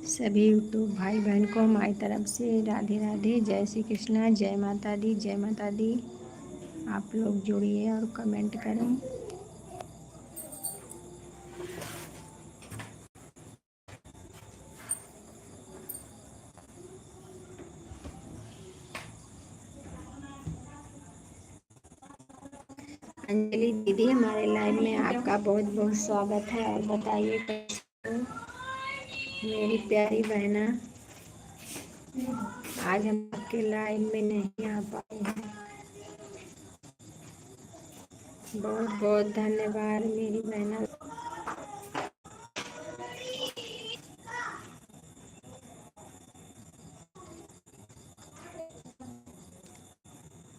सभी यूट्यूब भाई बहन को हमारी तरफ से राधे राधे, जय श्री कृष्णा, जय माता दी, जय माता दी। आप लोग जुड़िए और कमेंट करें। अंजलि दीदी, हमारे लाइव में आपका बहुत बहुत स्वागत है। और बताइए कैसे हो मेरी प्यारी बहना। आज हम आपके लाइव में नहीं आ पाए हैं। बहुत बहुत धन्यवाद मेरी बहना।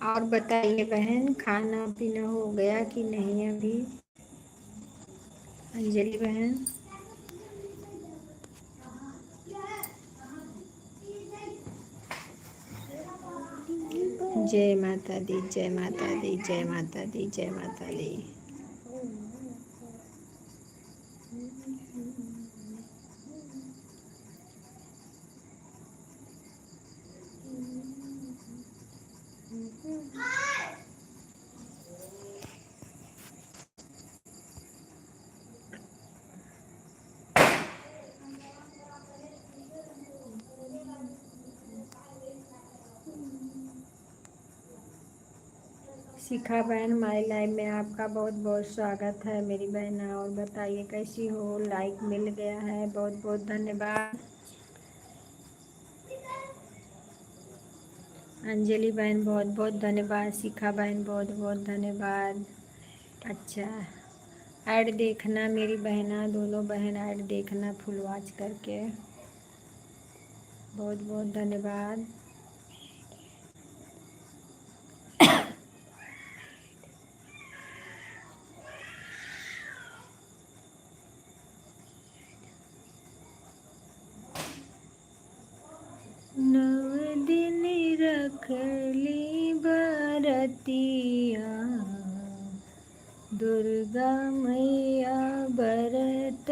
और बताइए बहन, खाना पीना हो गया कि नहीं अभी? अंजलि बहन, जय माता दी, जय माता दी, जय माता दी, जय माता दी। शिखा बहन, हमारे लाइव में आपका बहुत बहुत स्वागत है मेरी बहना। और बताइए कैसी हो? लाइक मिल गया है, बहुत बहुत धन्यवाद। अंजलि बहन बहुत बहुत धन्यवाद। शिखा बहन बहुत बहुत धन्यवाद। अच्छा, ऐड देखना मेरी बहना, दोनों बहन ऐड देखना फुल वॉच करके। बहुत बहुत धन्यवाद। नव दिन रखली बरतिया, दुर्गा मैया बरत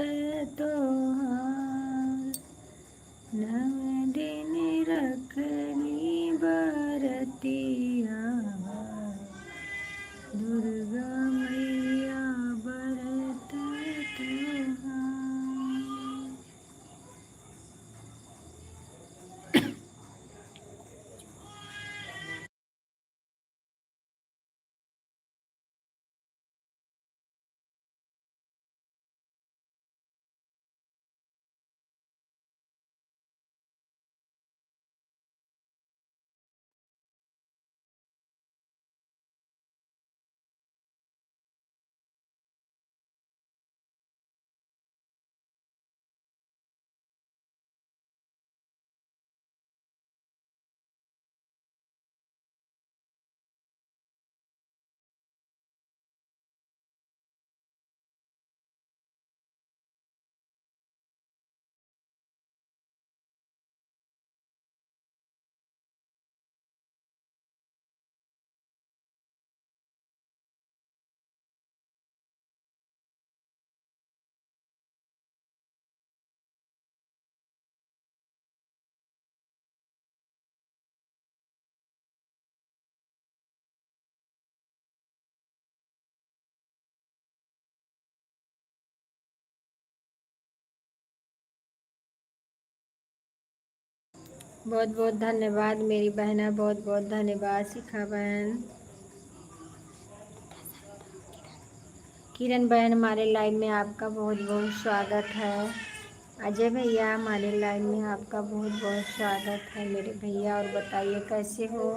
तोहार। नव दिन रखली बरतिया, दुर्गा मैया बरत तोहार। बहुत बहुत धन्यवाद मेरी बहना, बहुत बहुत धन्यवाद शिखा बहन। किरण बहन, हमारे लाइव में आपका बहुत बहुत स्वागत है। अजय भैया, हमारे लाइव में आपका बहुत बहुत स्वागत है मेरे भैया। और बताइए कैसे हो?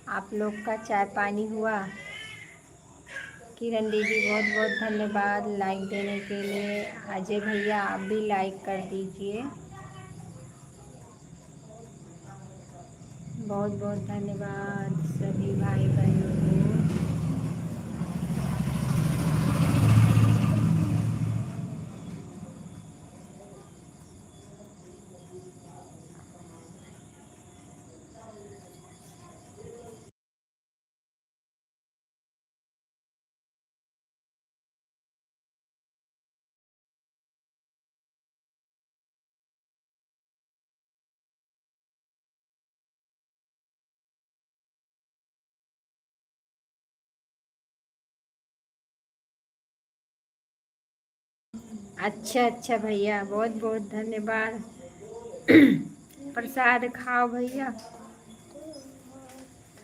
आप लोग का चाय पानी हुआ? किरण दीदी बहुत बहुत धन्यवाद लाइक देने के लिए। अजय भैया आप भी लाइक कर दीजिए। बहुत बहुत धन्यवाद सभी भाई बहनों को। अच्छा अच्छा भैया, बहुत बहुत धन्यवाद। प्रसाद खाओ भैया।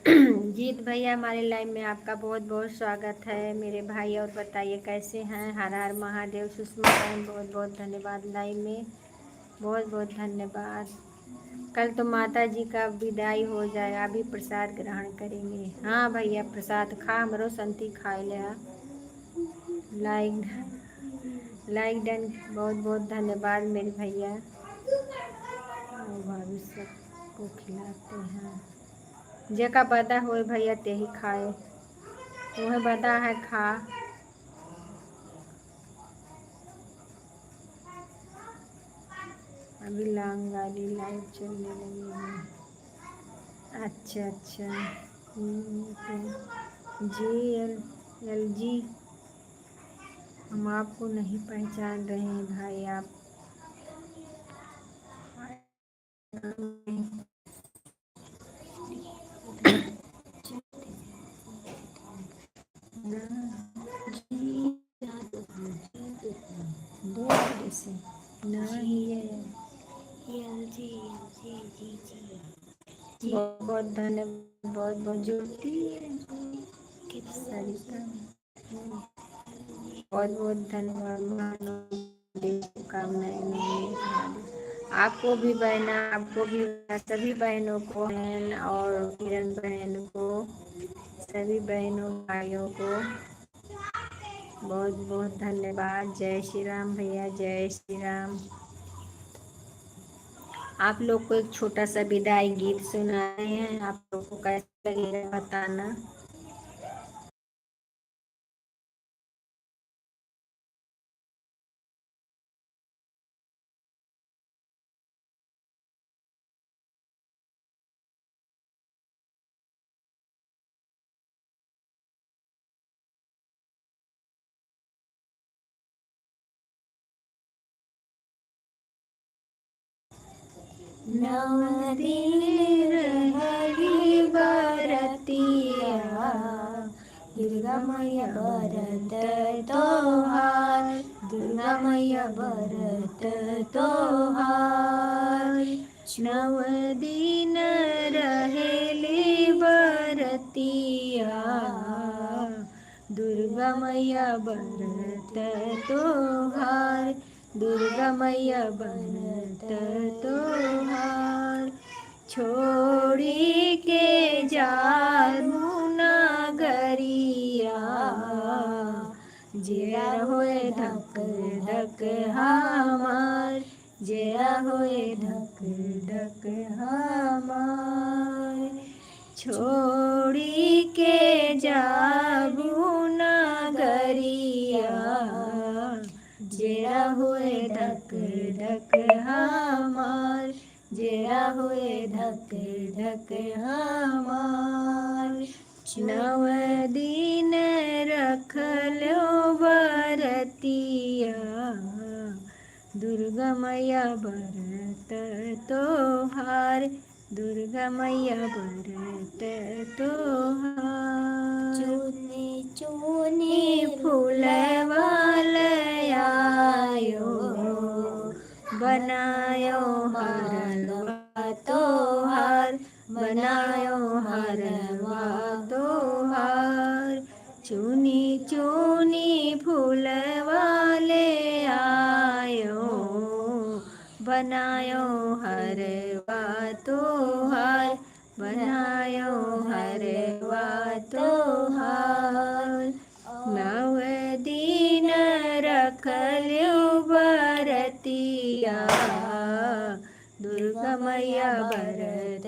जीत भैया, हमारे लाइव में आपका बहुत बहुत स्वागत है मेरे भाई। और बताइए कैसे हैं? हर हर महादेव। सुषमा बहन, बहुत बहुत धन्यवाद लाइव में, बहुत बहुत धन्यवाद। कल तो माता जी का विदाई हो जाएगा, अभी प्रसाद ग्रहण करेंगे। हाँ भैया, प्रसाद खा, हमरो संति खाए ले। लाइक लाइक डन, बहुत बहुत धन्यवाद मेरे भैया। और भाभी सबको खिलाते हैं। जेका बदा होए भैया ते ही खाए, तुम्हें बदा है खा। अभी लॉन्ग वाली लाइव चलने लगी है। अच्छा अच्छा। जी एल जी, हम आपको नहीं पहचान रहे हैं भाई। आप दो से नहीं है। बहुत बहुत धन्यवाद, बहुत बहुत ज्योति सरिता, बहुत बहुत धन्यवाद। शुभकामनाएं आपको भी बहना, आपको भी, सभी बहनों को, बहन और किरण बहन को, सभी बहनों भाइयों को बहुत बहुत धन्यवाद। जय श्री राम भैया, जय श्री राम। आप लोग को एक छोटा सा विदाई गीत सुनाए हैं, आप लोग को कैसा लगेगा बताना। नव दिन रहली बरतिया, दुर्गा मैया बरत तोहार, दुर्गा मैया बरत तोहार। नव दिन रहेली बरतिया, दुर्गा मैया बरत तोहार, दुर्गा मैया बरत तोहार। छोड़ी के जानु नगरिया, जेरा होए धक धक हमार, जेरा होए धक धक हमार। छोड़ी के जाबू नगरिया, जेरा हुए धक धक हमार, जेरा हुए धक धक हमार। नव दिन रखलो बरतिया, दुर्गा मैया बरत तोहार, दुर्गा मैया बरत तोहार। चुनी चुनी फूलवा आयो, बनायो हरवा तोहार, बनायो हरवा तोहार। चुनी चुनी फूलवा आयो, बनायो हरवा तोहार, बनायो हरवा तोहार। नव दिन रखल्यो बरतिया, दुर्गा मैया बरत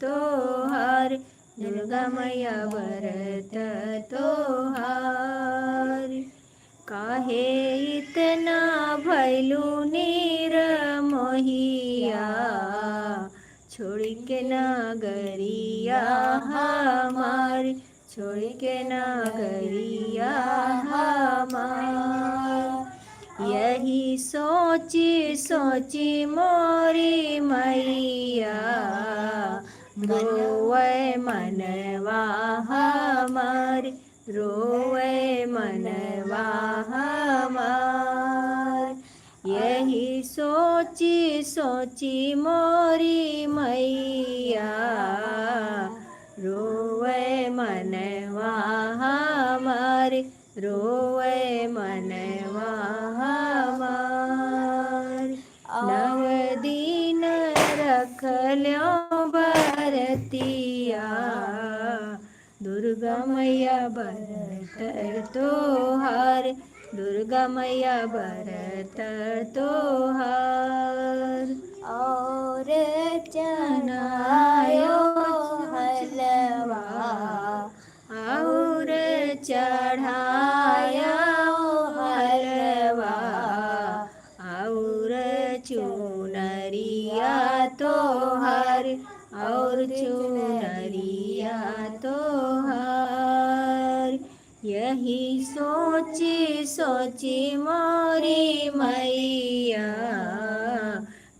तोहार, दुर्गा मैया बरत तोहार। काहे इतना भैलू मोहिया, छोड़ के नगरिया हमार, छोड़ के नगरिया हमार। यही सोची सोची मोरी मैया, रोवे मनवा हमार, रोवे मनवा हमार। यही सोची सोची मोरी मैया रोवे मनवा हमारे, रोवे मनवा हमार। नव दिन रख लो बरतिया, दुर्गा मैया बरत तोहार, दुर्गा मैया बरत तोहार। और चढ़ायो हलवा, और चढ़ाया हलवा, और चुनरिया तोहार, और चुनरिया तोहार। यही सोची सोची मोरी मैया,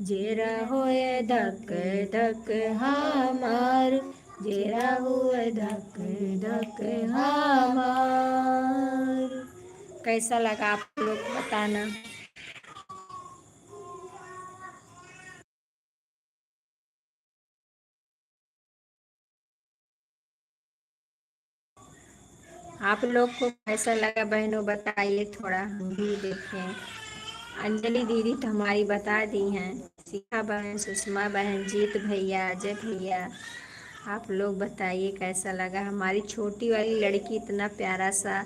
जेरा होए धक धक हमार, जेरा हुए धक धक हमार। कैसा लगा आप लोग बताना। आप लोग को कैसा लगा बहनों बताइए, थोड़ा हम भी देखें। अंजलि दीदी तो हमारी बता दी हैं, शिखा बहन, सुषमा बहन, जीत भैया, अजय भैया। आप लोग बताइए कैसा लगा। हमारी छोटी वाली लड़की इतना प्यारा सा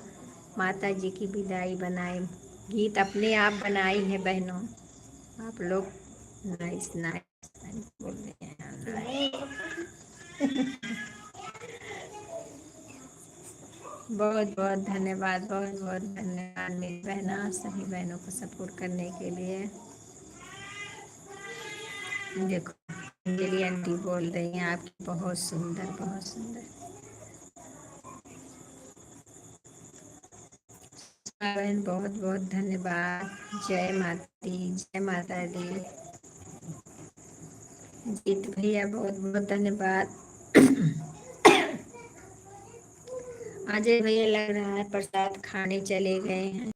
माता जी की विदाई बनाई, गीत अपने आप बनाई है बहनों। आप लोग नाइस नाइस बोल रहे हैं। बहुत बहुत धन्यवाद, बहुत बहुत धन्यवाद मेरी बहना, सभी बहनों को सपोर्ट करने के लिए। देखो अंजलि आंटी बोल रही हैं आपकी बहुत सुंदर, बहुत सुंदर। बहन बहुत बहुत धन्यवाद। जय माता दी, जय माता दी। जीत भैया बहुत बहुत धन्यवाद। अजय भैया लग रहा है प्रसाद खाने चले गए हैं।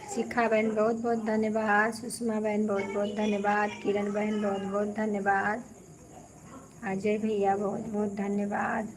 शिखा बहन बहुत बहुत धन्यवाद, सुषमा बहन बहुत बहुत धन्यवाद, किरण बहन बहुत बहुत धन्यवाद, अजय भैया बहुत बहुत धन्यवाद।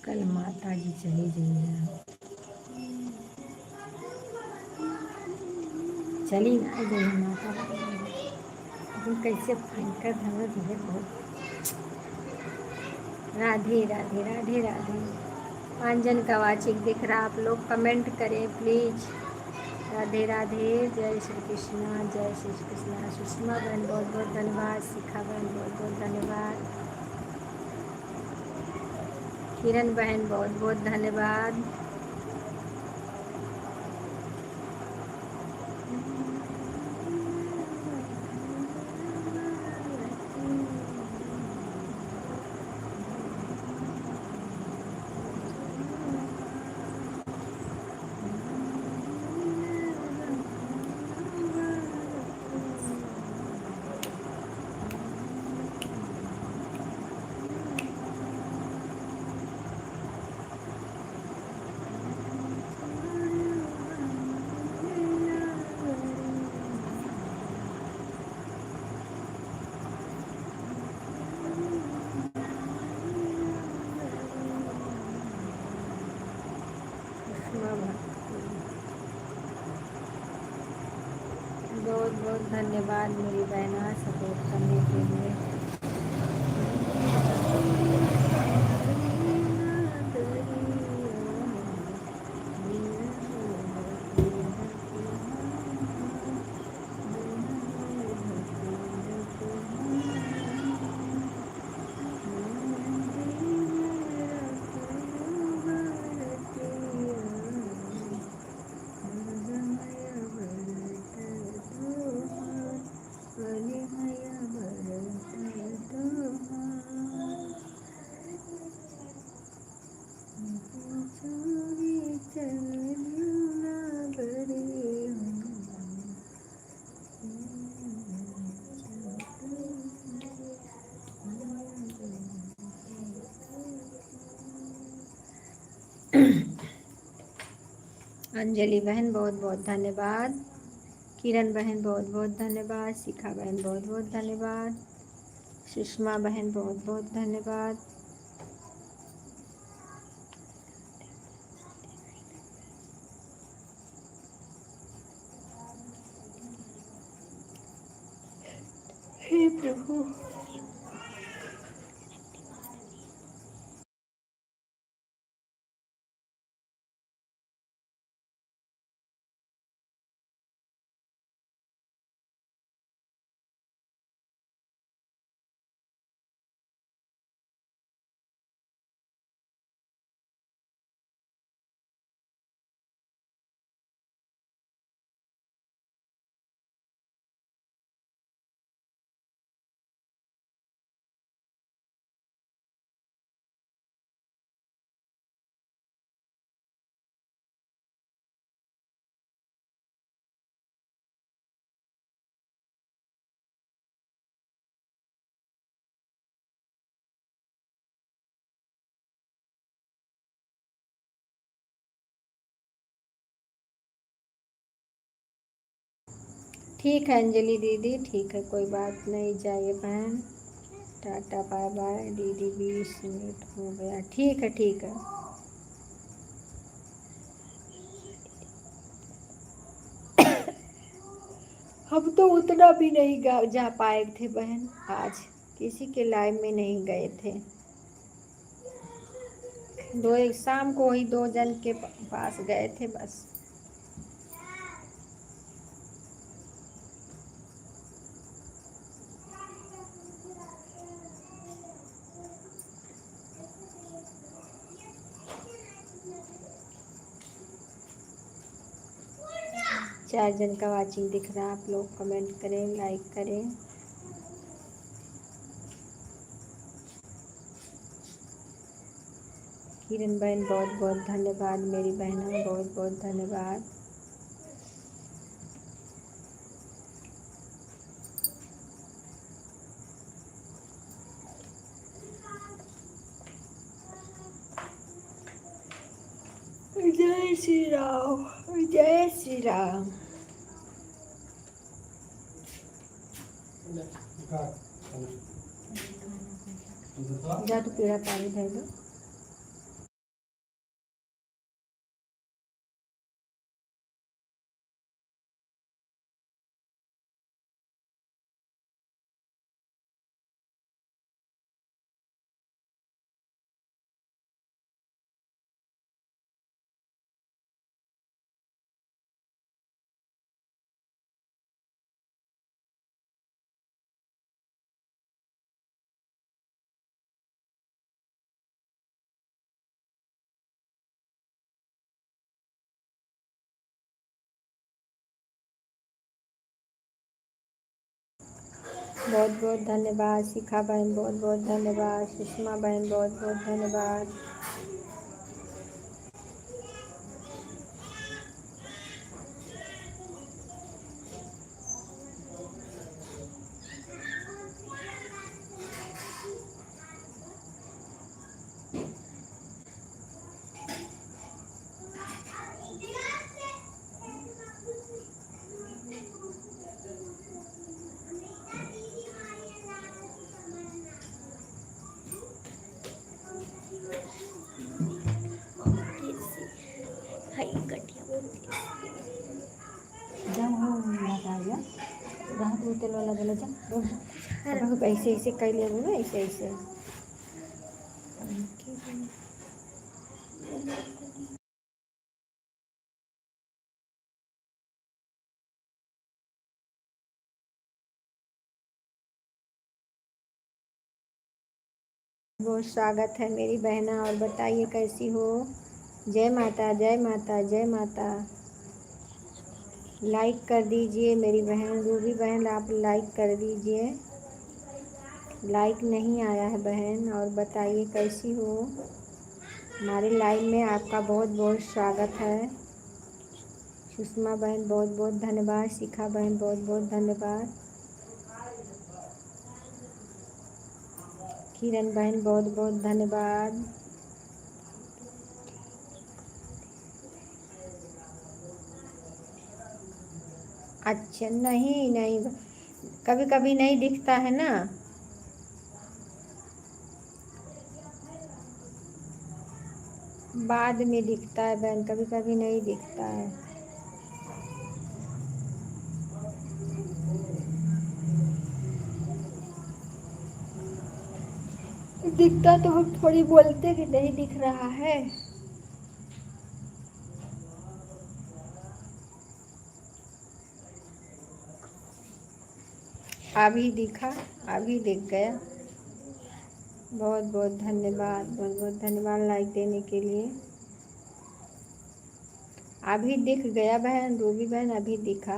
कल माता जी चली गई है, चली ना गई है माता, लेकिन कैसे भयंकर धर्म है बहुत। राधे राधे राधे राधे। पांजन का वाचिक दिख रहा, आप लोग कमेंट करें प्लीज। राधे राधे, जय श्री कृष्णा, जय श्री कृष्णा। सुषमा बहन बहुत बहुत धन्यवाद, शिखा बहन बहुत बहुत धन्यवाद, किरण बहन बहुत बहुत धन्यवाद। बहुत बहुत धन्यवाद मेरी बहना सपोर्ट करने के लिए। अंजलि बहन बहुत बहुत धन्यवाद। किरण बहन बहुत बहुत धन्यवाद। शिखा बहन बहुत बहुत धन्यवाद। सुषमा बहन बहुत बहुत धन्यवाद। हे प्रभु। ठीक है अंजलि दीदी, ठीक है, कोई बात नहीं, जाइए बहन। टाटा बाय बाय दीदी। 20 मिनट हो गया। ठीक है ठीक है। हम तो उतना भी नहीं जा पाए थे बहन, आज किसी के लाइव में नहीं गए थे। दो एक शाम को ही 2 जन के पास गए थे बस। चार जन का वाचिंग दिख रहा है, आप लोग कमेंट करें, लाइक करें। किरण बहन बहुत बहुत धन्यवाद, मेरी बहनों बहुत बहुत धन्यवाद। जय श्री राम, जय श्री राम। जा तो पीड़ा पानी दे दो। बहुत बहुत धन्यवाद। शिखा बहन बहुत बहुत धन्यवाद। सुषमा बहन बहुत बहुत धन्यवाद। तेल वाला देना जा अब ऐसे ऐसे कर ले ना ऐसे ऐसे बहुत स्वागत है मेरी बहना। और बताइए कैसी हो। जय माता जय माता जय माता। लाइक कर दीजिए मेरी बहन रूबी बहन, आप लाइक कर दीजिए। लाइक नहीं आया है बहन। और बताइए कैसी हो। हमारे लाइव में आपका बहुत बहुत स्वागत है। सुषमा बहन बहुत बहुत धन्यवाद। शिखा बहन बहुत बहुत धन्यवाद। किरण बहन बहुत बहुत धन्यवाद। अच्छा नहीं नहीं, कभी कभी नहीं दिखता है ना। बाद में दिखता है बहन, कभी कभी नहीं दिखता है। दिखता तो हम थोड़ी बोलते कि नहीं दिख रहा है। अभी दिखा, अभी दिख गया। बहुत बहुत धन्यवाद, बहुत बहुत धन्यवाद लाइक देने के लिए। अभी दिख गया बहन रूबी बहन, अभी दिखा।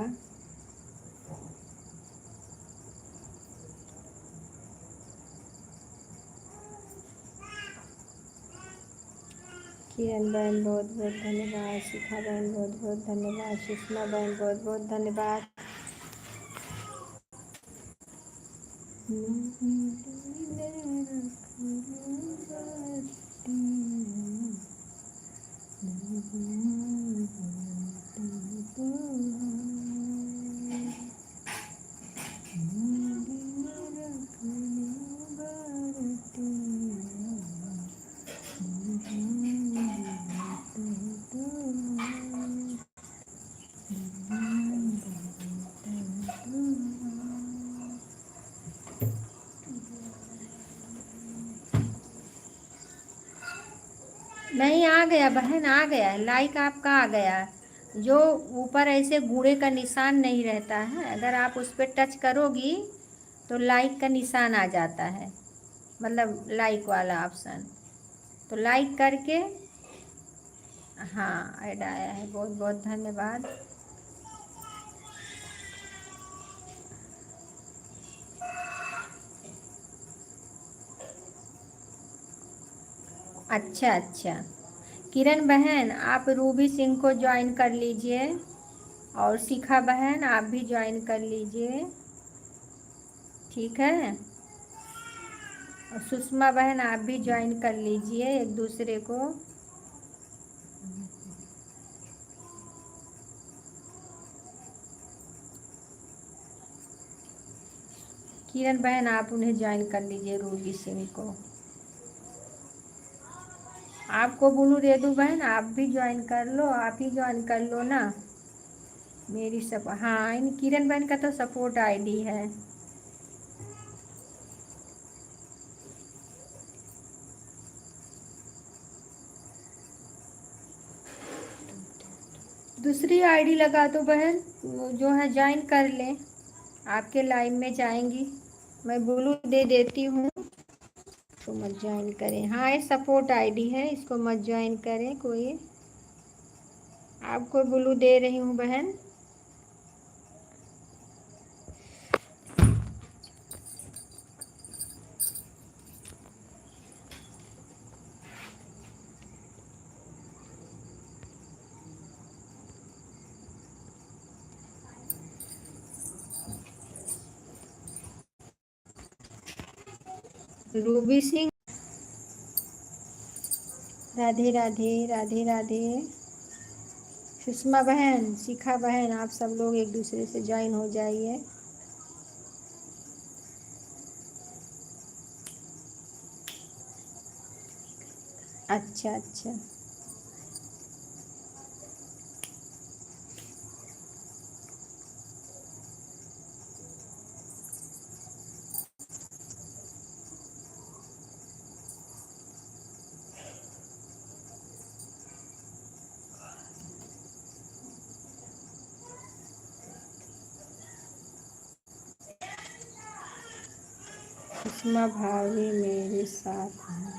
किरण बहन बहुत बहुत धन्यवाद। शिखा बहन बहुत बहुत धन्यवाद। सुषमा बहन बहुत बहुत धन्यवाद। नहीं आ गया बहन, आ गया लाइक आपका आ गया। जो ऊपर ऐसे गूढ़े का निशान नहीं रहता है, अगर आप उस पर टच करोगी तो लाइक का निशान आ जाता है, मतलब लाइक वाला ऑप्शन। तो लाइक करके, हाँ ऐड आया है। बहुत बहुत धन्यवाद। अच्छा अच्छा, किरण बहन आप रूबी सिंह को ज्वाइन कर लीजिए। और शिखा बहन आप भी ज्वाइन कर लीजिए, ठीक है। और सुषमा बहन आप भी ज्वाइन कर लीजिए एक दूसरे को। किरण बहन आप उन्हें ज्वाइन कर लीजिए, रूबी सिंह को। आपको बोलूँ रेदू बहन आप भी ज्वाइन कर लो, आप ही ज्वाइन कर लो ना। मेरी सब, हाँ इन किरण बहन का तो सपोर्ट आईडी है। दूसरी आईडी लगा दो बहन, जो है ज्वाइन कर लें, आपके लाइन में जाएंगी। मैं ब्लू दे देती हूँ तो मत ज्वाइन करें। हाँ ये सपोर्ट आईडी है, इसको मत ज्वाइन करें कोई। आपको ब्लू दे रही हूँ बहन। रूबी सिंह, राधे राधे राधे राधे। सुषमा बहन, शिखा बहन आप सब लोग एक दूसरे से ज्वाइन हो जाइए। अच्छा अच्छा, सुषमा भाभी मेरे साथ हैं।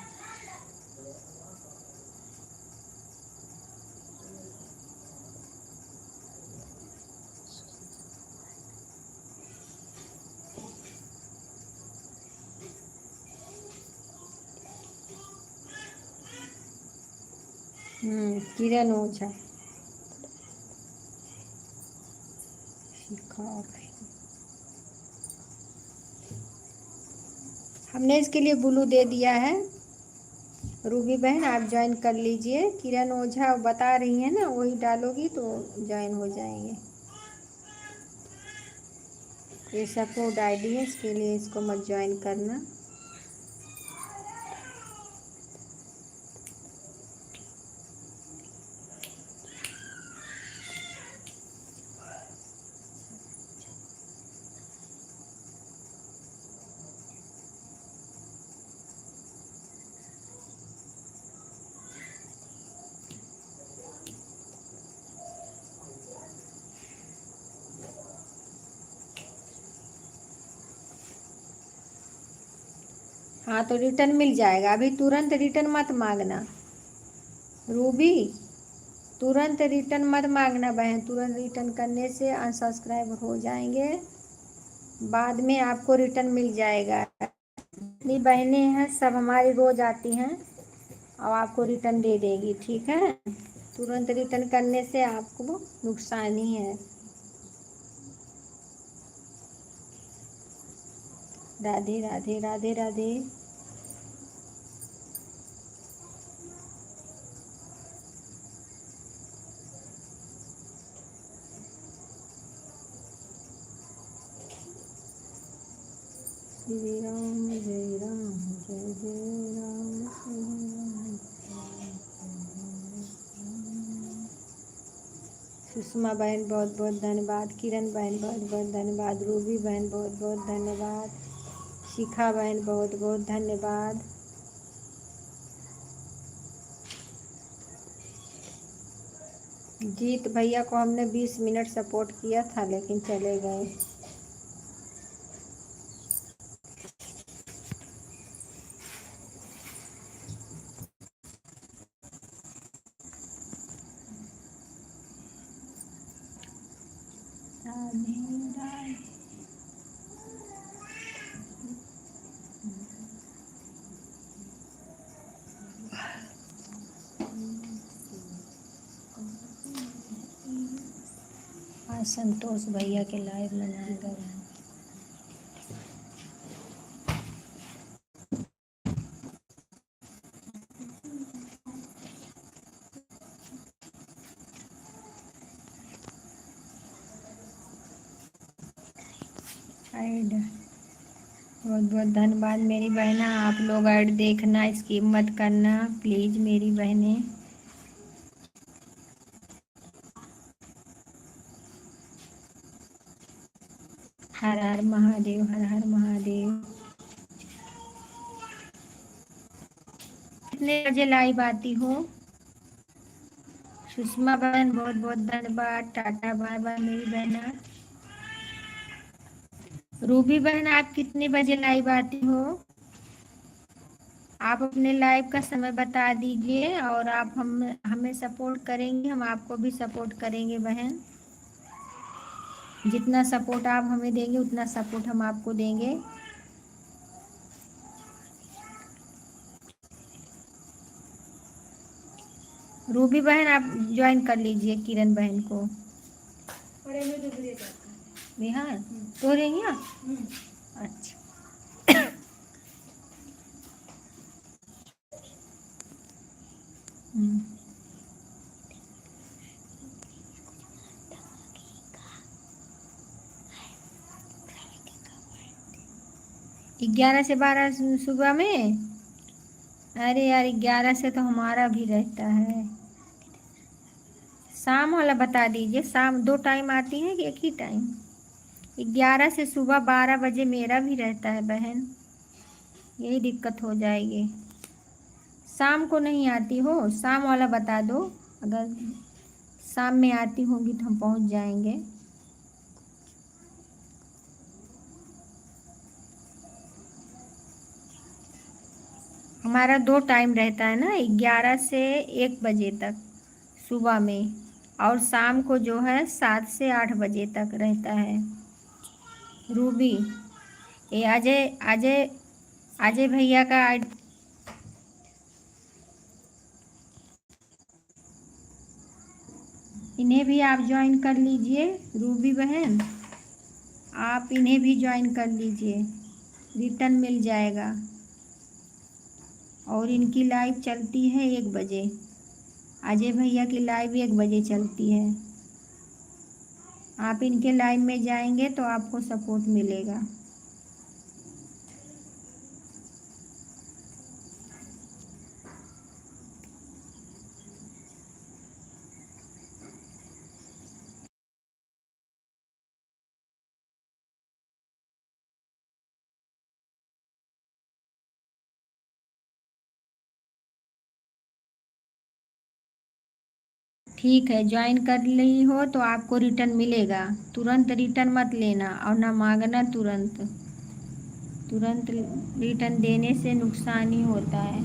किरण ओझा शिखा भाई। हमने इसके लिए ब्लू दे दिया है। रूबी बहन आप ज्वाइन कर लीजिए। किरण ओझा बता रही है ना, वही डालोगी तो ज्वाइन हो जाएंगे। ये सपोर्ट आईडी है, इसके लिए इसको मत ज्वाइन करना। हाँ तो रिटर्न मिल जाएगा, अभी तुरंत रिटर्न मत मांगना रूबी। तुरंत रिटर्न मत मांगना बहन, तुरंत रिटर्न करने से अनसब्सक्राइब हो जाएंगे। बाद में आपको रिटर्न मिल जाएगा। जितनी बहनें हैं सब हमारी रोज आती हैं और आपको रिटर्न दे देगी, ठीक है। तुरंत रिटर्न करने से आपको नुकसान ही है। राधे राधे राधे राधे। श्री राम जय राम जय जय राम श्री राम। सुषमा बहन बहुत बहुत धन्यवाद। किरण बहन बहुत बहुत धन्यवाद। रूबी बहन बहुत बहुत धन्यवाद। शिखा बहन बहुत बहुत धन्यवाद। जीत भैया को हमने 20 मिनट सपोर्ट किया था लेकिन चले गए। आज संतोष भैया के लाइव मनाया गया है। ऐड बहुत बहुत धन्यवाद मेरी बहना। आप लोग ऐड देखना, स्किप मत करना प्लीज़ मेरी बहनें। हर हर महादेव, हर हर महादेव। कितने बजे लाइव आती हो? सुषमा बहन बहुत बहुत धन्यवाद। टाटा बाय बाय मेरी बहना। रूबी बहन आप कितने बजे लाइव आती हो? आप अपने लाइव का समय बता दीजिए और आप हमें सपोर्ट करेंगे, हम आपको भी सपोर्ट करेंगे बहन। जितना सपोर्ट आप हमें देंगे उतना सपोर्ट हम आपको देंगे। रूबी बहन आप ज्वाइन कर लीजिए किरण बहन को। बिहार तो रहेंगे। अच्छा। 11 से 12 सुबह में। अरे यार 11 से तो हमारा भी रहता है। शाम वाला बता दीजिए, शाम 2 टाइम आती है कि एक ही टाइम? 11 से सुबह 12 बजे मेरा भी रहता है बहन, यही दिक्कत हो जाएगी। शाम को नहीं आती हो, शाम वाला बता दो। अगर शाम में आती होगी तो हम पहुंच जाएंगे। हमारा 2 टाइम रहता है ना, 11 से 1 बजे तक सुबह में, और शाम को जो है 7 से 8 बजे तक रहता है। रूबी, ये अजय अजय अजय भैया का इन्हें भी आप ज्वाइन कर लीजिए। रूबी बहन, आप इन्हें भी ज्वाइन कर लीजिए, रिटर्न मिल जाएगा। और इनकी लाइव चलती है 1 बजे। अजय भैया की लाइव 1 बजे चलती है। आप इनके लाइव में जाएंगे तो आपको सपोर्ट मिलेगा। ठीक है, ज्वाइन कर ली हो तो आपको रिटर्न मिलेगा। तुरंत रिटर्न मत लेना और ना मांगना तुरंत। तुरंत रिटर्न देने से नुकसान ही होता है।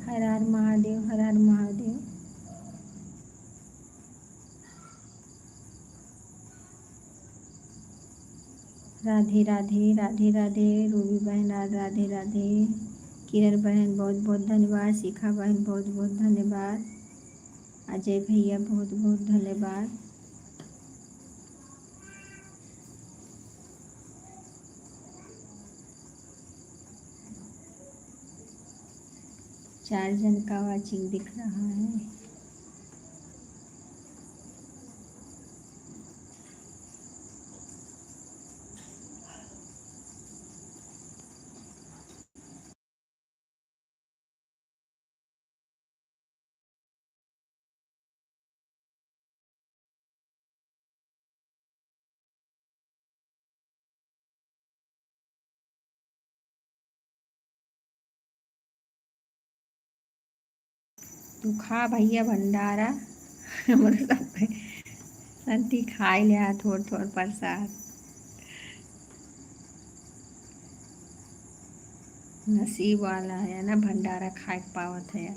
हर हर महादेव, हर हर महादेव। राधे राधे, राधे राधे। रूबी बहन राधे राधे। किरण बहन बहुत बहुत धन्यवाद। शिखा बहन बहुत बहुत धन्यवाद। अजय भैया बहुत बहुत धन्यवाद। चार जन का वाचिंग दिख रहा है। तू खा भैया भंडारा। हमरे सब संती खाई लिया थोड़ थोड़ प्रसाद। नसीब वाला है ना, भंडारा खा पावत है।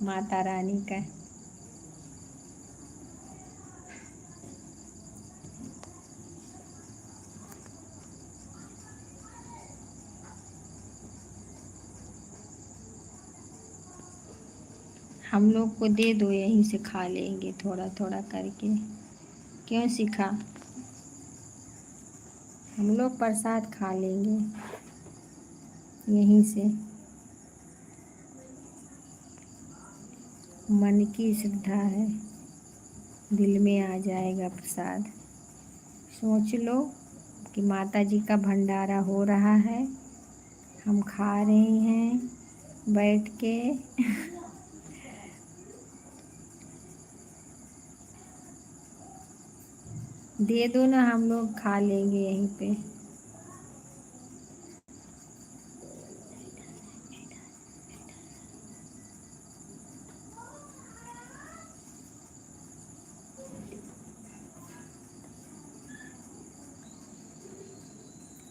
माता रानी का। हम लोग को दे दो, यहीं से खा लेंगे थोड़ा थोड़ा करके। क्यों शिखा, हम लोग प्रसाद खा लेंगे यहीं से। मन की श्रद्धा है, दिल में आ जाएगा प्रसाद। सोच लो कि माता जी का भंडारा हो रहा है, हम खा रहे हैं बैठ के। दे दो ना, हम लोग खा लेंगे यहीं पे।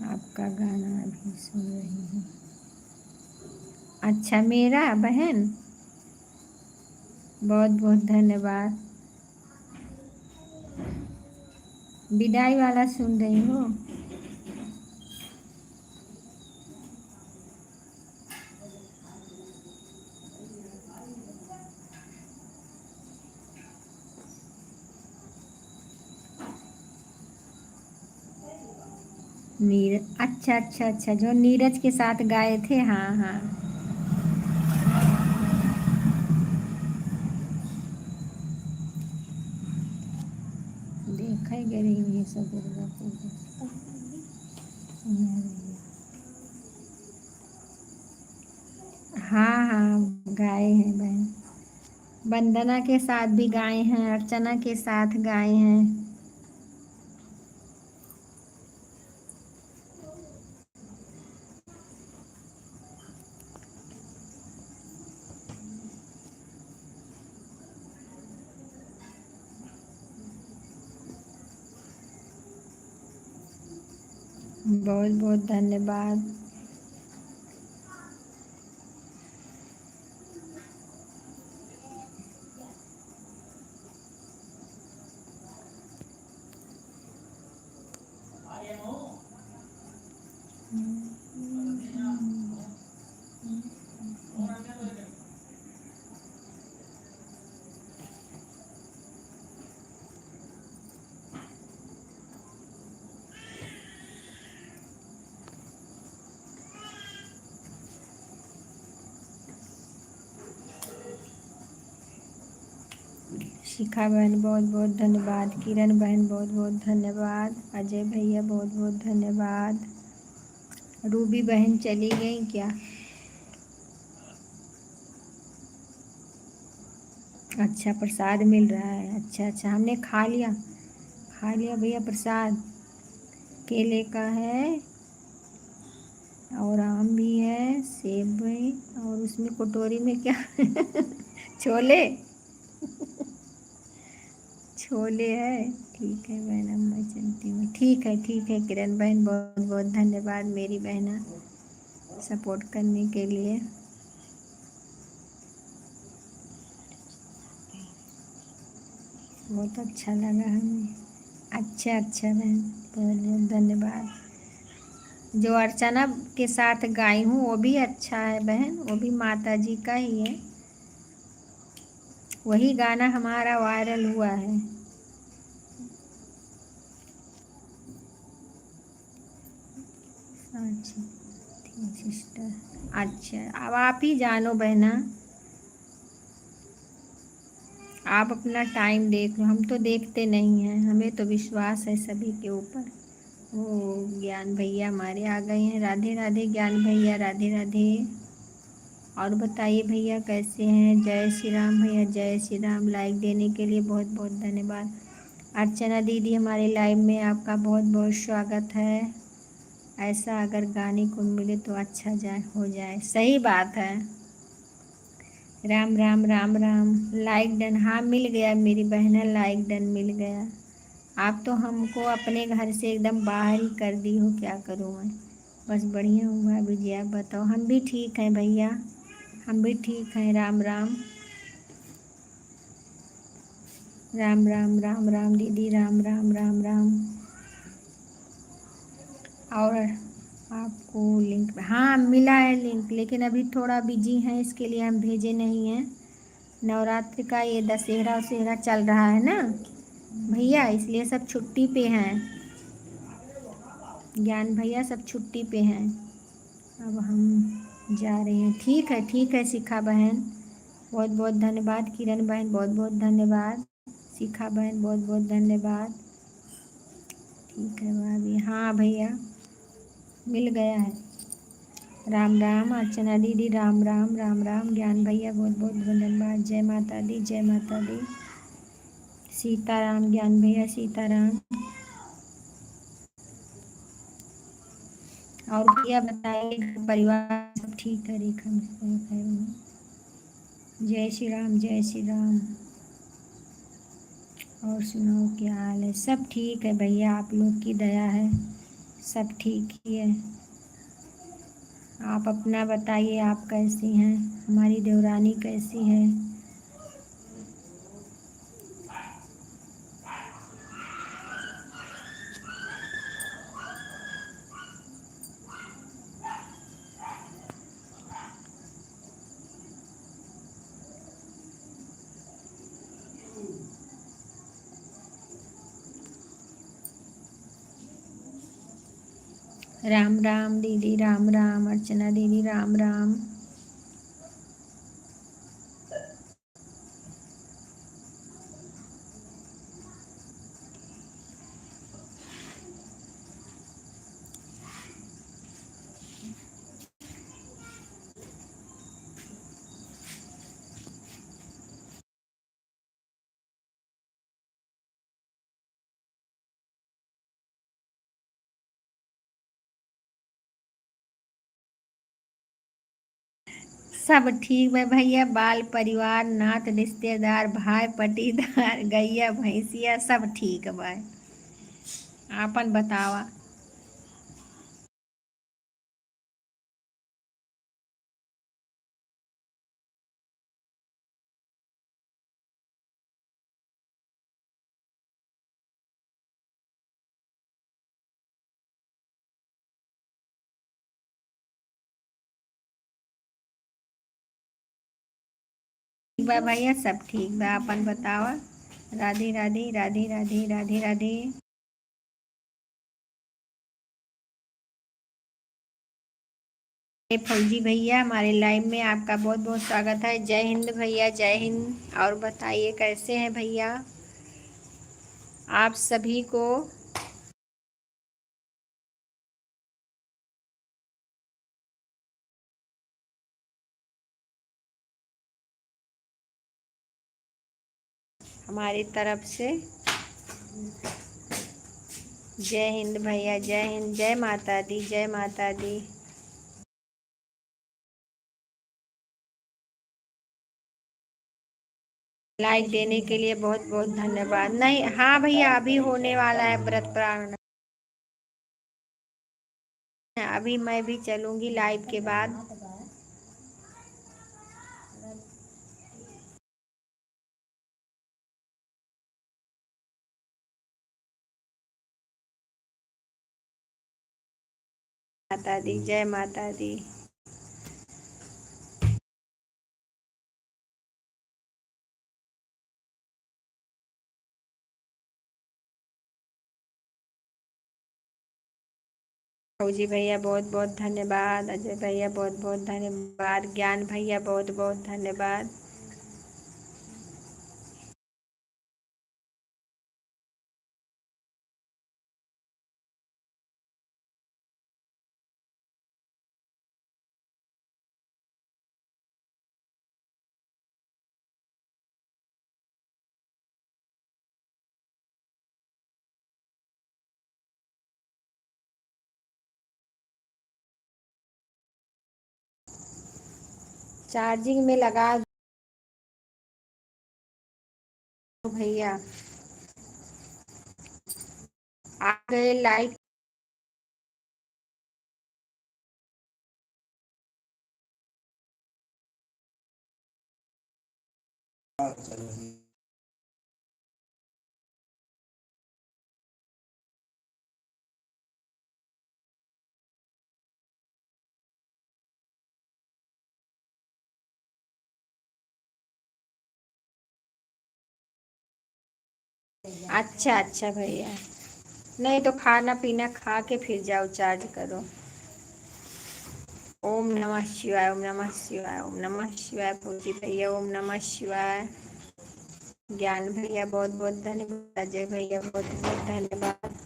आपका गाना अभी सुन रही हूँ। अच्छा मेरा बहन, बहुत बहुत धन्यवाद। विदाई वाला सुन रही हो। नीरज, अच्छा अच्छा अच्छा, जो नीरज के साथ गाए थे, हाँ हाँ। देखा ही गई ये सब दुर्गा पूजा। हाँ हाँ, गाए हैं बहन। वंदना के साथ भी गाए हैं, अर्चना के साथ गाए हैं। बहुत बहुत धन्यवाद। शिखा बहन बहुत बहुत धन्यवाद। किरण बहन बहुत बहुत धन्यवाद। अजय भैया बहुत बहुत धन्यवाद। रूबी बहन चली गई क्या? अच्छा, प्रसाद मिल रहा है। अच्छा अच्छा, हमने खा लिया, खा लिया भैया प्रसाद। केले का है और आम भी है, सेब भी, और उसमें कटोरी में क्या छोले छोले है। ठीक है बहन, अब मैं चलती हूँ। ठीक है किरण बहन, बहुत बहुत धन्यवाद मेरी बहना, सपोर्ट करने के लिए। बहुत अच्छा लगा हमें। अच्छा अच्छा बहन, बहुत बहुत धन्यवाद। जो अर्चना के साथ गाई हूँ वो भी अच्छा है बहन, वो भी माता जी का ही है। वही गाना हमारा वायरल हुआ है। अच्छा सिस्टर, अच्छा अब आप ही जानो बहना, आप अपना टाइम देख लो, हम तो देखते नहीं हैं, हमें तो विश्वास है सभी के ऊपर। ओ ज्ञान भैया हमारे आ गए हैं। राधे राधे ज्ञान भैया, राधे राधे। और बताइए भैया कैसे हैं? जय श्री राम भैया, जय श्री राम। लाइक देने के लिए बहुत बहुत धन्यवाद। अर्चना दीदी हमारे लाइव में आपका बहुत बहुत स्वागत है। ऐसा अगर गाने को मिले तो अच्छा जाए, हो जाए। सही बात है। राम राम राम राम। लाइक डन, हाँ मिल गया मेरी बहना, लाइक डन मिल गया। आप तो हमको अपने घर से एकदम बाहर ही कर दी हो, क्या करूँ मैं। बस बढ़िया हुआ विजया, आप बताओ। हम भी ठीक हैं भैया, हम भी ठीक हैं। राम राम राम राम राम राम दीदी, राम राम राम राम। और आपको लिंक, हाँ मिला है लिंक, लेकिन अभी थोड़ा बिजी हैं, इसके लिए हम भेजे नहीं हैं। नवरात्र का ये दशहरा वशहरा चल रहा है ना भैया, इसलिए सब छुट्टी पे हैं। ज्ञान भैया सब छुट्टी पे हैं। अब हम जा रहे हैं। ठीक है शिखा बहन, बहुत बहुत धन्यवाद। किरण बहन बहुत बहुत धन्यवाद। शिखा बहन बहुत बहुत धन्यवाद। ठीक है भाभी, हाँ भैया मिल गया है। राम राम अर्चना दीदी, राम राम राम राम। ज्ञान भैया बहुत बहुत धन्यवाद। जय माता दी, जय माता दी। सीताराम ज्ञान भैया, सीताराम। और भैया बताइए घर परिवार सब ठीक है? रेखा में जय श्री राम, जय श्री राम। और सुनाओ क्या हाल है? सब ठीक है भैया, आप लोग की दया है, सब ठीक ही है। आप अपना बताइए, आप कैसी हैं? हमारी देवरानी कैसी है? राम राम दीदी, राम राम अर्चना दीदी, राम राम। सब ठीक है भैया, बाल परिवार नात रिश्तेदार भाई पटीदार गैया भैंसिया सब ठीक है भाई। आपन बतावा। बा भैया, सब ठीक बा। अपन बतावा। राधे राधे राधे राधे राधे राधे। फौजी भैया, हमारे लाइव में आपका बहुत बहुत स्वागत है। जय हिंद भैया, जय हिंद। और बताइए कैसे हैं भैया आप सभी को। हमारी तरफ से जय हिंद भैया, जय हिंद। जय माता दी, जय माता दी। लाइक देने के लिए बहुत बहुत धन्यवाद। नहीं, हाँ भैया, अभी होने वाला है व्रत प्रारंभ। अभी मैं भी चलूंगी लाइव के बाद। माता दी, जय माता दी। फौजी भैया बहुत बहुत धन्यवाद। अजय भैया बहुत बहुत धन्यवाद। ज्ञान भैया बहुत बहुत धन्यवाद। चार्जिंग में लगा दो भैया। आ गए लाइट। अच्छा अच्छा भैया, नहीं तो खाना पीना खा के फिर जाओ, चार्ज करो। ओम नमः शिवाय, ओम नमः शिवाय, ओम नमः शिवाय। फौजी भैया ओम नमः शिवाय। ज्ञान भैया बहुत बहुत धन्यवाद। अजय भैया बहुत बहुत धन्यवाद।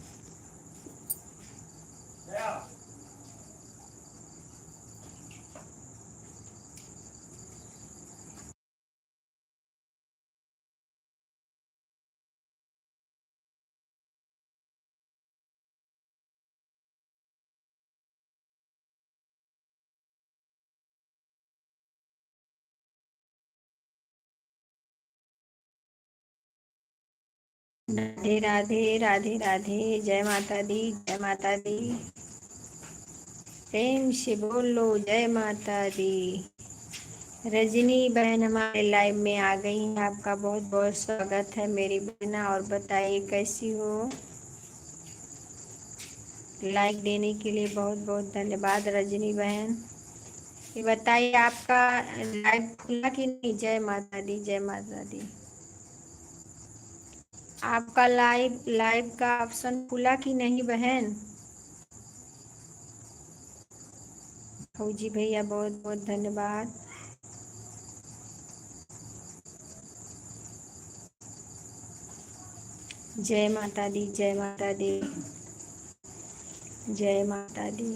राधे राधे राधे राधे। जय माता दी, जय माता दी। प्रेम से बोलो जय माता दी। रजनी बहन हमारे लाइव में आ गई हैं। आपका बहुत बहुत स्वागत है मेरी बहना। और बताइए कैसी हो। लाइक देने के लिए बहुत बहुत धन्यवाद रजनी बहन। ये बताइए आपका लाइव खुला कि नहीं। जय माता दी, जय माता दी। आपका लाइव लाइव का ऑप्शन खुला कि नहीं बहन। फौजी भैया बहुत बहुत धन्यवाद। जय माता दी, जय माता दी। जय माता दी,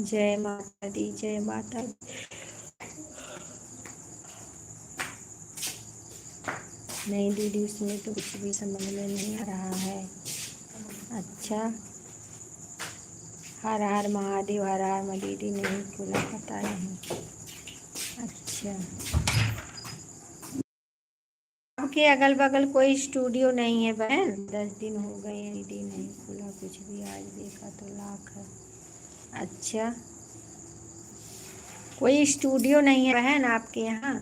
जय माता दी, जय माता दी। नहीं दीदी, उसमें तो कुछ भी समझ में नहीं आ रहा है। अच्छा, हर हर महादेव, हर हर महादेव। दीदी नहीं खुला, पता नहीं। अच्छा, आपके अगल बगल कोई स्टूडियो नहीं है बहन। 10 दिन हो गए हैं दीदी नहीं खुला कुछ भी। आज देखा तो लाख है। अच्छा, कोई स्टूडियो नहीं है बहन आपके यहाँ।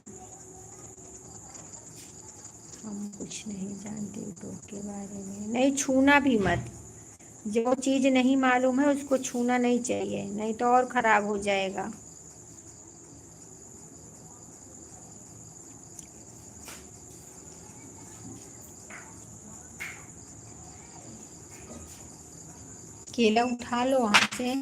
हम कुछ नहीं जानते यूट्यूब के बारे में। नहीं छूना भी मत। जो चीज़ नहीं मालूम है उसको छूना नहीं चाहिए, नहीं तो और ख़राब हो जाएगा। केला उठा लो वहां से।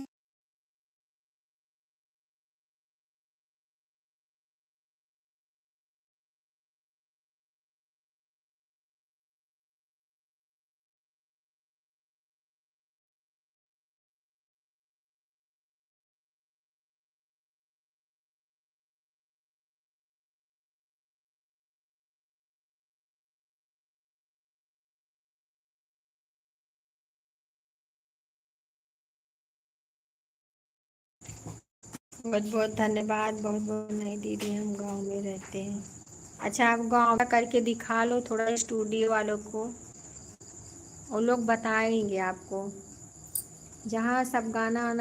बहुत बहुत धन्यवाद, बहुत बहुत। नहीं दीदी, हम गांव में रहते हैं। अच्छा, आप गांव का करके दिखा लो थोड़ा स्टूडियो वालों को, वो लोग बताएंगे आपको। जहाँ सब गाना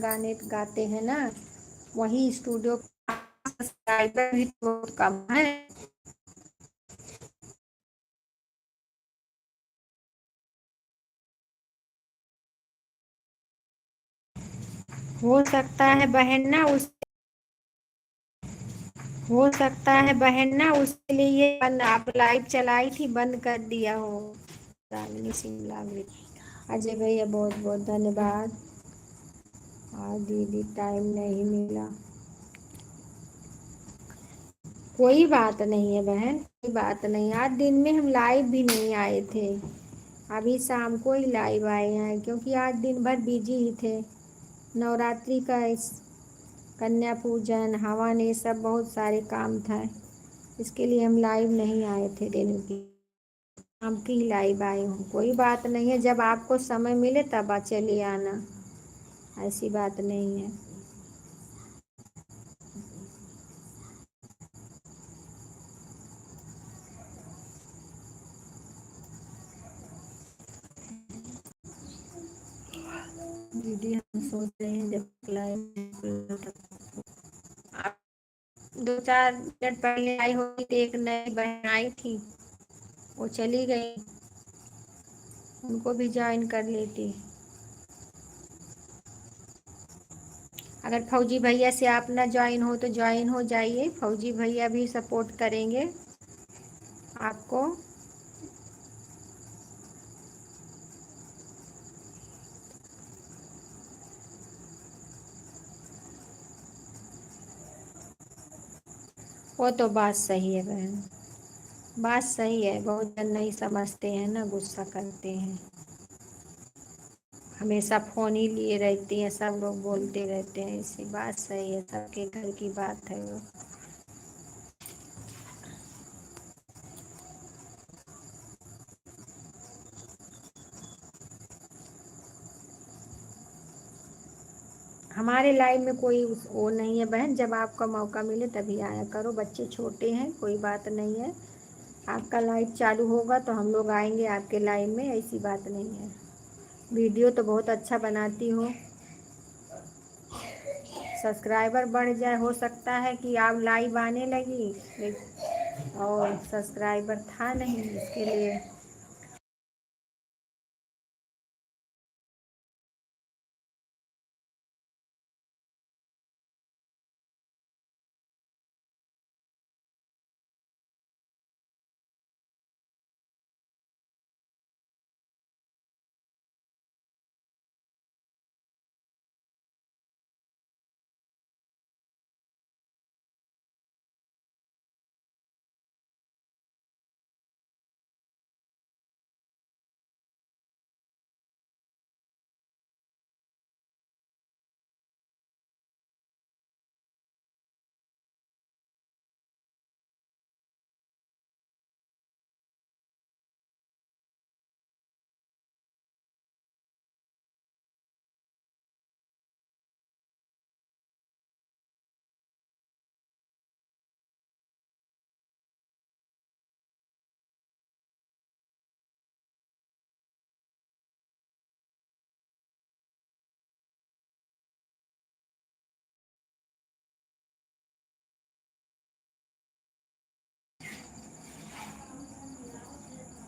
गाने गाते हैं ना, वही स्टूडियो। सब्सक्राइबर भी तो बहुत कम है। हो सकता है बहन ना उस हो सकता है बहन ना उसके लिए ये बंद, आप लाइव चलाई थी, बंद कर दिया हो। रागिनी शिमला में। अजय भैया बहुत बहुत धन्यवाद। आज दीदी टाइम नहीं मिला। कोई बात नहीं है बहन, कोई बात नहीं। आज दिन में हम लाइव भी नहीं आए थे, अभी शाम को ही लाइव आए हैं, क्योंकि आज दिन भर बिजी ही थे। नवरात्रि का कन्या पूजन, हवन, ये सब बहुत सारे काम था, इसके लिए हम लाइव नहीं आए थे दिन की। शाम की ही लाइव आए हूँ। कोई बात नहीं है, जब आपको समय मिले तब चलिए आना, ऐसी बात नहीं है। दीदी हम सोच रहे हैं जब लाइव आप 2-4 मिनट पहले आई होगी तो एक नई बहन आई थी, वो चली गई, उनको भी ज्वाइन कर लेती। अगर फौजी भैया से आप ना ज्वाइन हो तो ज्वाइन हो जाइए, फौजी भैया भी सपोर्ट करेंगे आपको। वो तो बात सही है बहन, बात सही है। बहुत जन नहीं समझते हैं ना, गुस्सा करते हैं, हमेशा फोन ही लिए रहती हैं, सब लोग बोलते रहते हैं। ऐसी बात सही है, सबके घर की बात है वो। हमारे लाइफ में कोई वो नहीं है बहन, जब आपका मौका मिले तभी आया करो। बच्चे छोटे हैं, कोई बात नहीं है। आपका लाइव चालू होगा तो हम लोग आएंगे आपके लाइव में, ऐसी बात नहीं है। वीडियो तो बहुत अच्छा बनाती हो, सब्सक्राइबर बढ़ जाए, हो सकता है कि आप लाइव आने लगी और सब्सक्राइबर था नहीं, इसके लिए।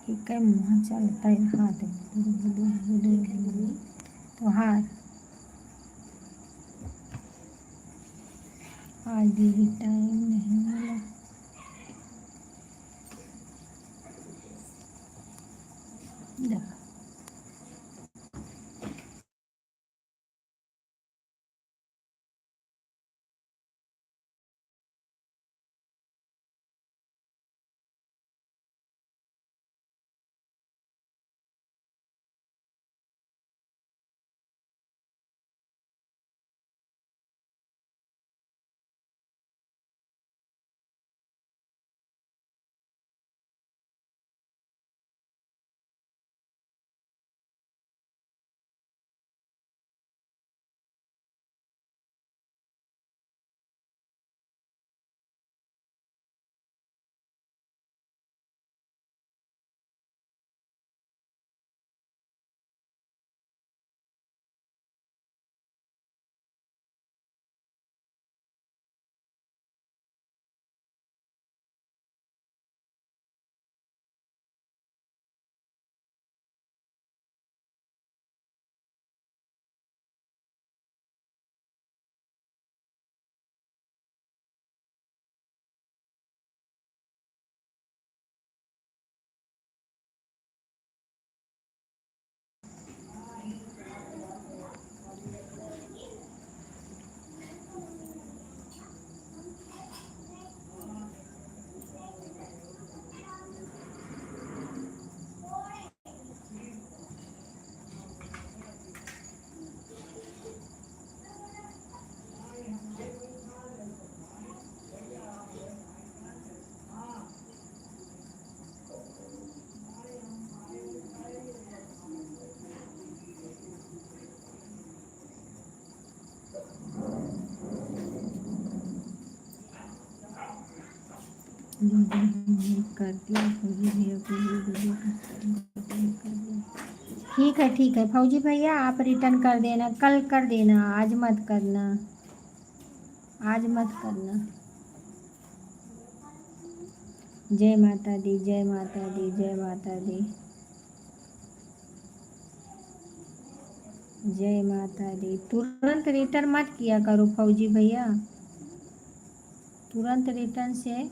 ठीक है, मुँह चलता है हाथ तो हाथ। आज दीदी टाइम नहीं मिला। देखो कर दिया फौजी भैया को ये वीडियो कर दिया। ठीक है फौजी भैया, आप रिटर्न कर देना, कल कर देना, आज मत करना, आज मत करना। जय माता दी, जय माता दी, जय माता दी, जय माता दी। तुरंत रिटर्न मत किया करो फौजी भैया, तुरंत रिटर्न से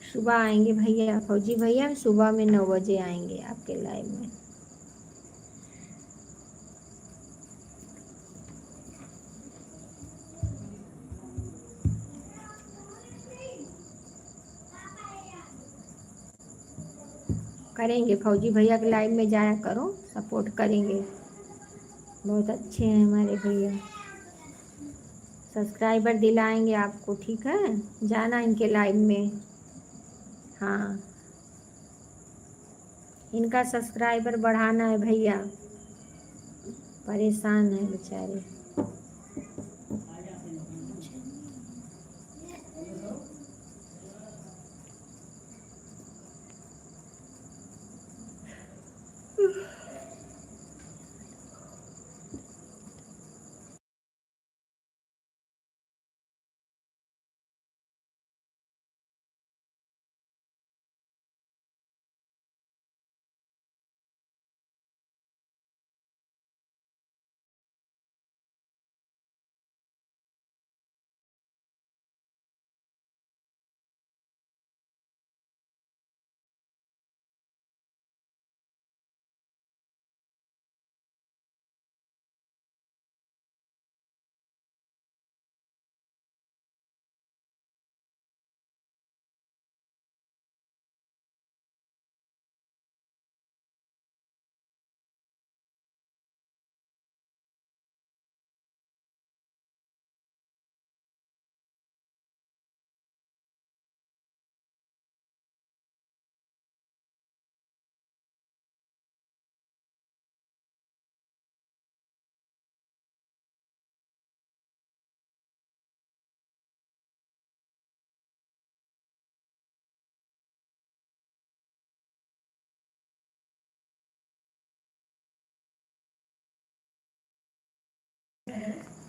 सुबह आएंगे भैया, फौजी भैया सुबह में 9 बजे आएंगे आपके लाइव में। करेंगे फौजी भैया के लाइव में जाया करो, सपोर्ट करेंगे, बहुत अच्छे हैं हमारे भैया, सब्सक्राइबर दिलाएंगे आपको, ठीक है, जाना इनके लाइव में। हाँ, इनका सब्सक्राइबर बढ़ाना है भैया, परेशान है बेचारे।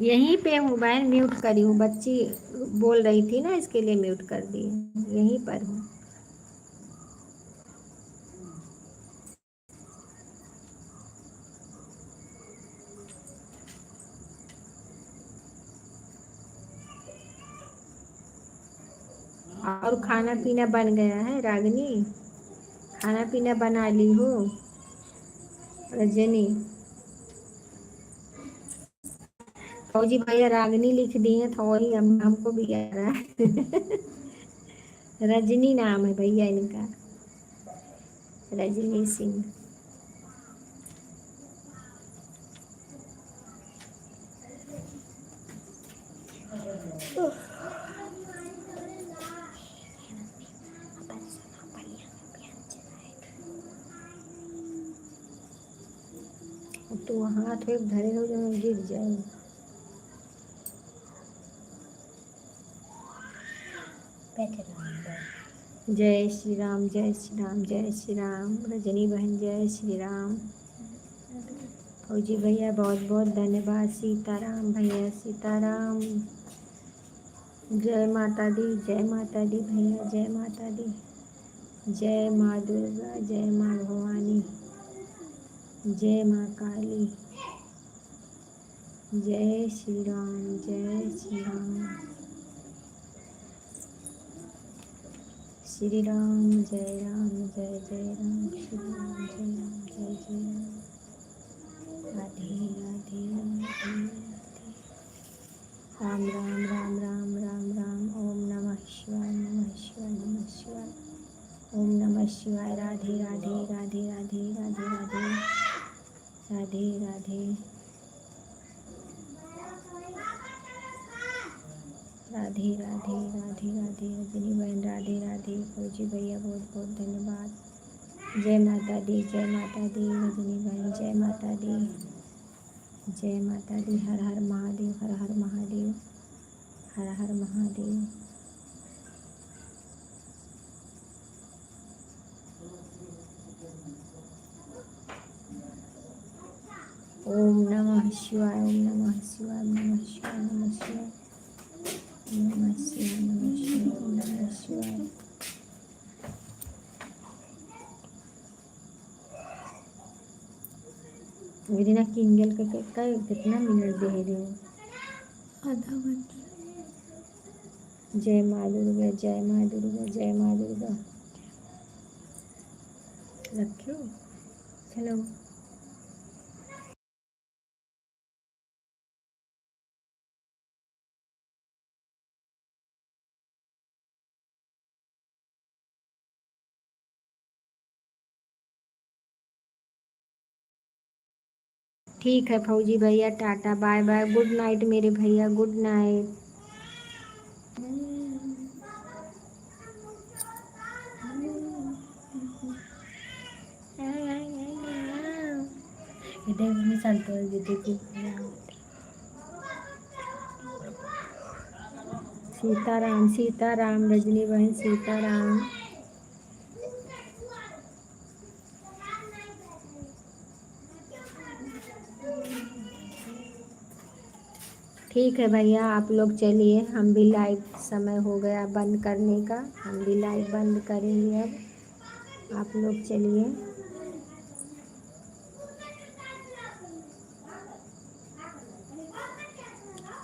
यहीं पे मोबाइल म्यूट करी हूँ, बच्ची बोल रही थी ना, इसके लिए म्यूट कर दी, यहीं पर हूँ। और खाना पीना बन गया है रागिनी, खाना पीना बना ली हो रजनी? फौजी भैया रागिनी लिख दी है, तो वही हमको भी आ रहा है। रजनी नाम है भैया इनका, रजनी सिंह। तो हाथ में धरे रहो, जो गिर जाए। जय श्री राम, जय श्री राम, जय श्री राम। रजनी बहन जय श्री राम। फौजी भैया बहुत बहुत धन्यवाद। सीताराम भैया सीताराम। जय माता दी, जय माता दी भैया, जय माता दी। जय माँ दुर्गा, जय माँ भवानी, जय माँ काली। जय श्री राम, जय श्री राम। श्री राम जय राम, जय जय राम। श्री राम जय राम, जय जय राम। राधे राधे राधे राधे। राम राम राम राम राम राम। ओम नमः शिवाय, नमः शिवाय, नमः शिवाय। ओम नमः शिवाय। राधे राधे राधे राधे राधे राधे राधे राधे राधे राधे राधे राधे। रजनी बहन राधे राधे। फौजी भैया बहुत बहुत धन्यवाद। जय माता दी, जय माता दी। रजनी बहन जय माता दी, जय माता दी। हर हर महादेव, हर हर महादेव, हर हर महादेव। ओम नमः शिवाय, ओम नमः शिवाय, नमः शिवाय, नमः शिवाय, नमः शिवाय, नमः शिवाय, नमः शिवाय। मेरी ना किंगल का कितना मिनट दे रहे हो? आधा घंटा। जय माँ दुर्गा, जय माँ दुर्गा, जय माँ दुर्गा। रखो। चलो। ठीक है फौजी भैया, tata bye bye, good night मेरे भैया, गुड नाइट। इधर मी सांगतो दीदी सीताराम, सीताराम। रजनी बहन सीताराम। ठीक है भैया, आप लोग चलिए, हम भी लाइव समय हो गया बंद करने का, हम भी लाइव बंद करेंगे अब। आप लोग चलिए।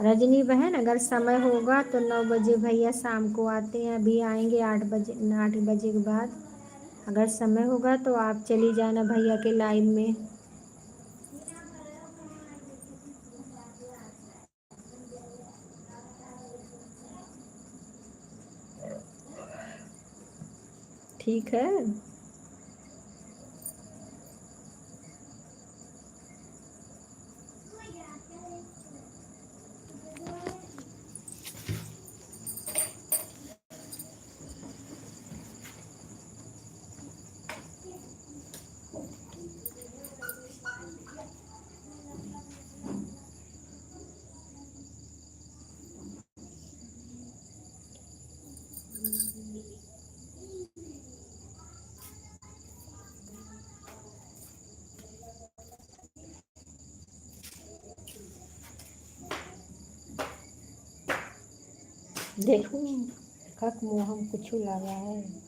रजनी बहन अगर समय होगा तो 9 बजे भैया शाम को आते हैं, अभी आएंगे 8 बजे, 8 बजे के बाद। अगर समय होगा तो आप चली जाना भैया के लाइव में। ठीक है। देखो कक मुँह हम कुछ लगा है।